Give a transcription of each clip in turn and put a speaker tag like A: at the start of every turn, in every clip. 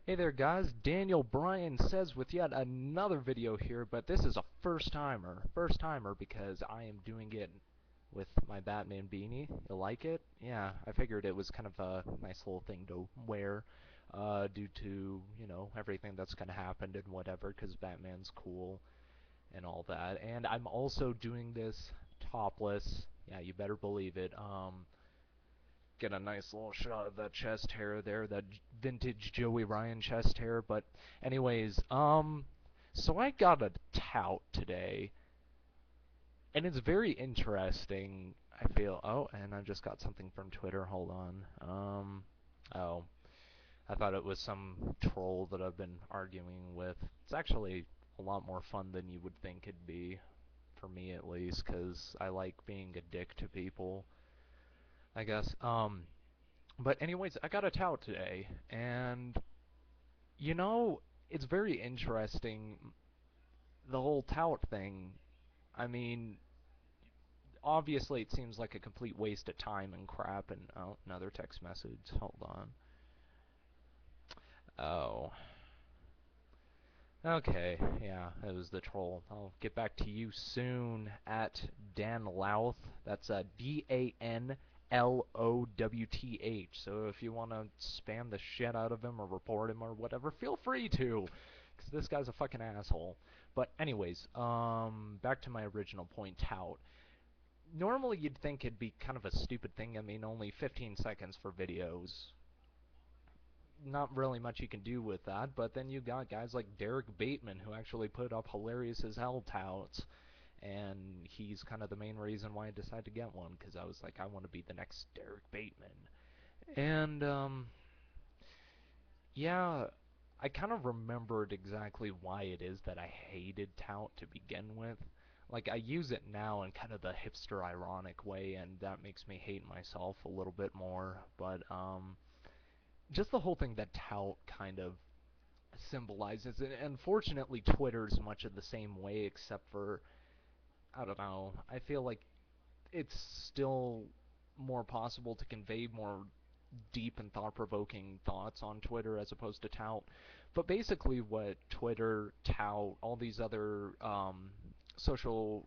A: Hey there guys, Daniel Bryan says with yet another video here, but this is a first timer because I am doing it with my Batman beanie. You like it? Yeah, I figured it was kind of a nice little thing to wear, due to, everything that's kind of happened and whatever, because Batman's cool and all that. And I'm also doing this topless. Yeah, you better believe it. Get a nice little shot of that chest hair there, that vintage Joey Ryan chest hair. But anyways, so I got a tout today, and it's very interesting. I feel. Oh, and I just got something from Twitter. Hold on. Oh, I thought it was some troll that I've been arguing with. It's actually a lot more fun than you would think it'd be, for me at least, because I like being a dick to people, I guess. But anyways, I got a tout today, and you know, it's very interesting, the whole tout thing. I mean, obviously it seems like a complete waste of time and crap, and oh, another text message. Hold on. Oh. Okay, yeah, it was the troll. I'll get back to you soon at Dan Louth. That's DanLowth. So if you want to spam the shit out of him or report him or whatever, feel free to, because this guy's a fucking asshole. But anyways, back to my original point, tout. Normally you'd think it'd be kind of a stupid thing. I mean, only 15 seconds for videos, not really much you can do with that. But then you got guys like Derek Bateman who actually put up hilarious as hell touts, and he's kind of the main reason why I decided to get one, because I was like, I want to be the next Derek Bateman. And yeah, I kind of remembered exactly why it is that I hated tout to begin with. Like, I use it now in kind of the hipster ironic way, and that makes me hate myself a little bit more. But just the whole thing that tout kind of symbolizes, and unfortunately Twitter's much of the same way, except for, I don't know, I feel like it's still more possible to convey more deep and thought-provoking thoughts on Twitter as opposed to tout. But basically what Twitter, tout, all these other social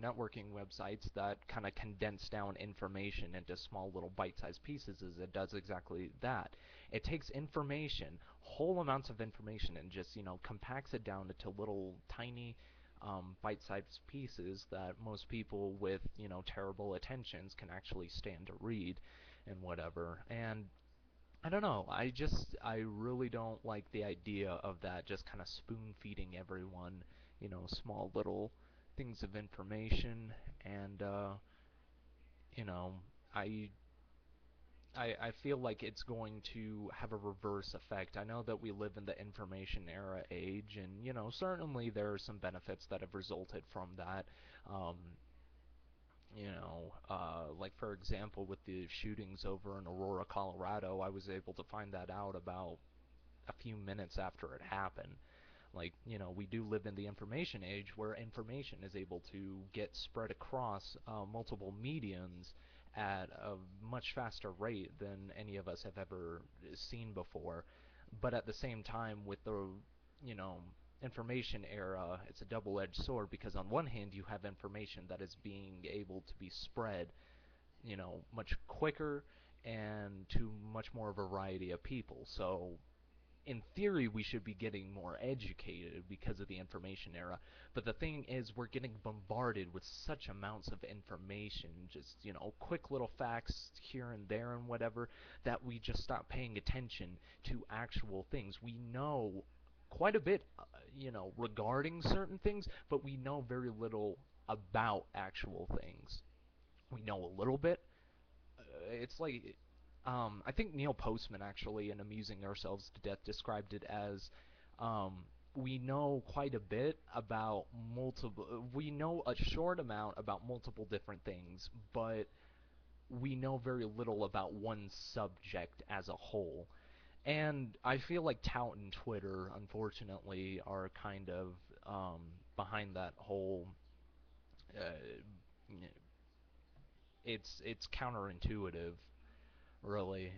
A: networking websites that kind of condense down information into small little bite-sized pieces, is it does exactly that. It takes information, whole amounts of information, and just, compacts it down into little tiny bite-sized pieces that most people with, terrible attentions can actually stand to read and whatever. And I don't know, I really don't like the idea of that, just kind of spoon-feeding everyone, small little things of information. And, you know, I I feel like it's going to have a reverse effect. I know that we live in the information era age, and certainly there are some benefits that have resulted from that. Um, like for example, with the shootings over in Aurora, Colorado, I was able to find that out about a few minutes after it happened. Like, we do live in the information age where information is able to get spread across multiple mediums at a much faster rate than any of us have ever seen before. But at the same time, with the, you know, information era, it's a double-edged sword, because on one hand you have information that is being able to be spread, much quicker and to much more variety of people. So in theory, we should be getting more educated because of the information era. But the thing is, we're getting bombarded with such amounts of information, just, quick little facts here and there and whatever, that we just stop paying attention to actual things. We know quite a bit, regarding certain things, but we know very little about actual things. We know a little bit. It's like, I think Neil Postman actually, in Amusing Ourselves to Death, described it as, we know quite a bit about we know a short amount about multiple different things, but we know very little about one subject as a whole. And I feel like Tout and Twitter, unfortunately, are kind of behind that whole. Uh, it's counterintuitive, really.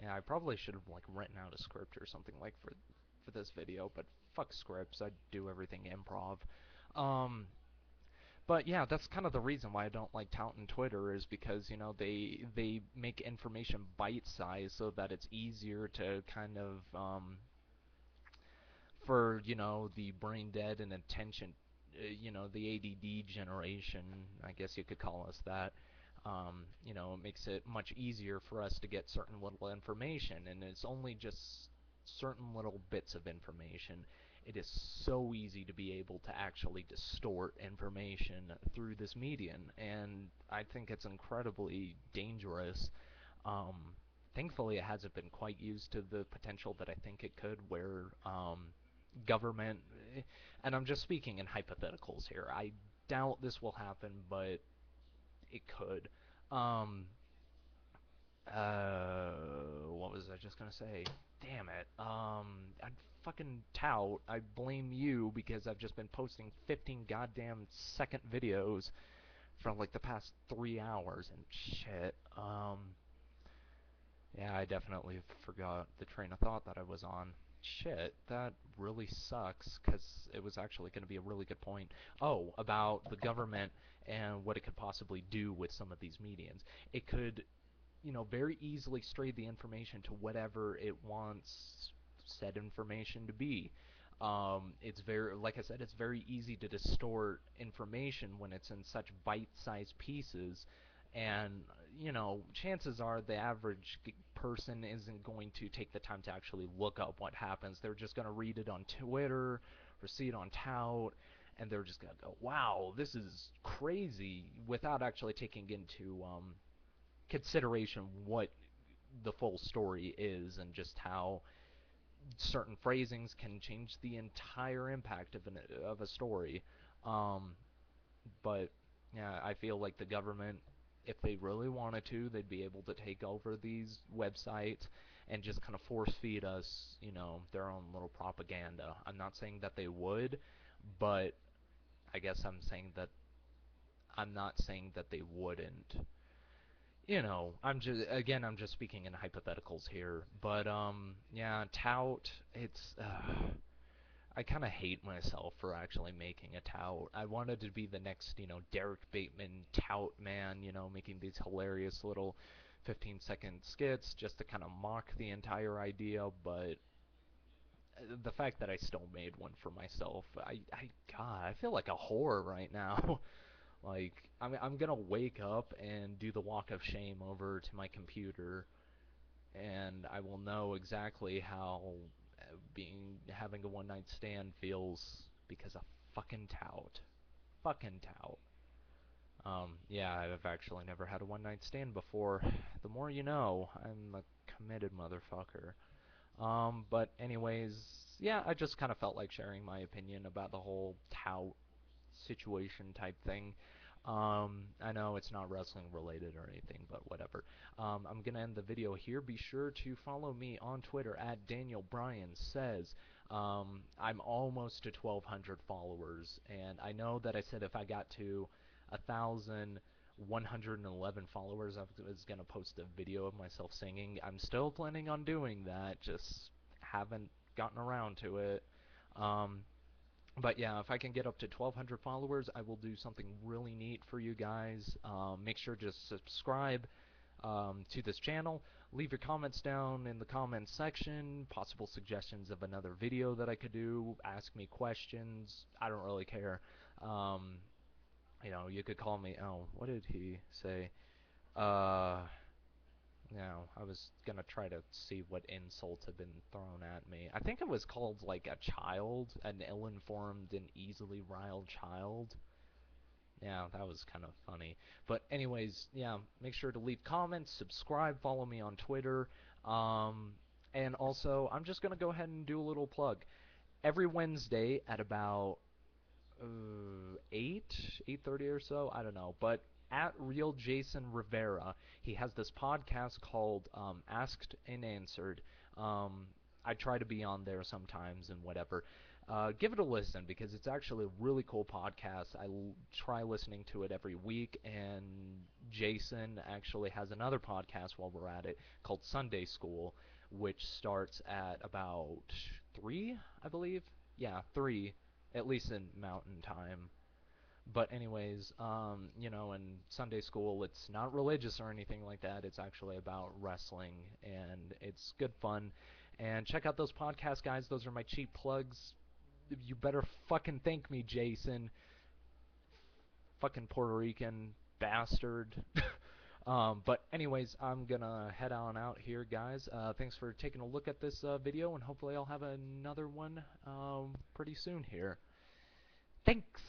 A: Yeah, I probably should have like written out a script or something like for this video, but fuck scripts. I do everything improv. Um, but yeah, that's kind of the reason why I don't like Tout and Twitter is because they make information bite sized so that it's easier to kind of for the brain dead and attention, the ADD generation, I guess you could call us that. It makes it much easier for us to get certain little information, and it's only just certain little bits of information. It is so easy to be able to actually distort information through this medium, and I think it's incredibly dangerous. um, Thankfully, it hasn't been quite used to the potential that I think it could, where government, and I'm just speaking in hypotheticals here. I doubt this will happen, but it could. Um, what was I just gonna say? Damn it. I'd fucking tout. I blame you because I've just been posting 15 goddamn second videos for like the past 3 hours and shit. Yeah, I definitely forgot the train of thought that I was on. Shit, that really sucks, because it was actually going to be a really good point. Oh, about the government and what it could possibly do with some of these mediums. It could, very easily stray the information to whatever it wants said information to be. It's very, like I said, it's very easy to distort information when it's in such bite-sized pieces, and chances are the average person isn't going to take the time to actually look up what happens. They're just going to read it on Twitter or see it on Tout, and they're just going to go, wow, this is crazy, without actually taking into consideration what the full story is, and just how certain phrasings can change the entire impact of a story. Um, but yeah, I feel like the government, if they really wanted to, they'd be able to take over these websites and just kind of force feed us, their own little propaganda. I'm not saying that they would, but I guess I'm not saying that they wouldn't. I'm just speaking in hypotheticals here, but yeah, tout. I kind of hate myself for actually making a tout. I wanted to be the next, Derek Bateman tout man, making these hilarious little 15-second skits just to kind of mock the entire idea, but the fact that I still made one for myself, God, I feel like a whore right now. Like, I'm gonna wake up and do the walk of shame over to my computer, and I will know exactly how having a one night stand feels because of fucking tout. Fucking tout. Yeah, I've actually never had a one night stand before. The more you know, I'm a committed motherfucker. But anyways, yeah, I just kind of felt like sharing my opinion about the whole tout situation type thing. I know it's not wrestling related or anything, but whatever. I'm gonna end the video here. Be sure to follow me on Twitter at Daniel Bryan Says. I'm almost to 1,200 followers, and I know that I said if I got to 1,111 followers, I was gonna post a video of myself singing. I'm still planning on doing that, just haven't gotten around to it. Um, but yeah, if I can get up to 1,200 followers, I will do something really neat for you guys. Make sure to subscribe to this channel. Leave your comments down in the comments section. Possible suggestions of another video that I could do. Ask me questions. I don't really care. Um, you could call me. Oh, what did he say? Uh, no, I was gonna try to see what insults have been thrown at me. I think it was called like a child, an ill-informed and easily riled child. Yeah, that was kind of funny. But anyways, yeah, make sure to leave comments, subscribe, follow me on Twitter. Um, and also, I'm just gonna go ahead and do a little plug. Every Wednesday at about 8:30 or so, I don't know, but at Real Jason Rivera, he has this podcast called Asked and Answered. um, I try to be on there sometimes and whatever. give it a listen because it's actually a really cool podcast. Try listening to it every week, and Jason actually has another podcast while we're at it called Sunday School, which starts at about 3, I believe. Yeah, 3, at least in Mountain Time. But anyways, in Sunday School, it's not religious or anything like that. It's actually about wrestling, and it's good fun. And check out those podcasts, guys. Those are my cheap plugs. You better fucking thank me, Jason. Fucking Puerto Rican bastard. But anyways, I'm gonna head on out here, guys. Thanks for taking a look at this video, and hopefully I'll have another one pretty soon here. Thanks!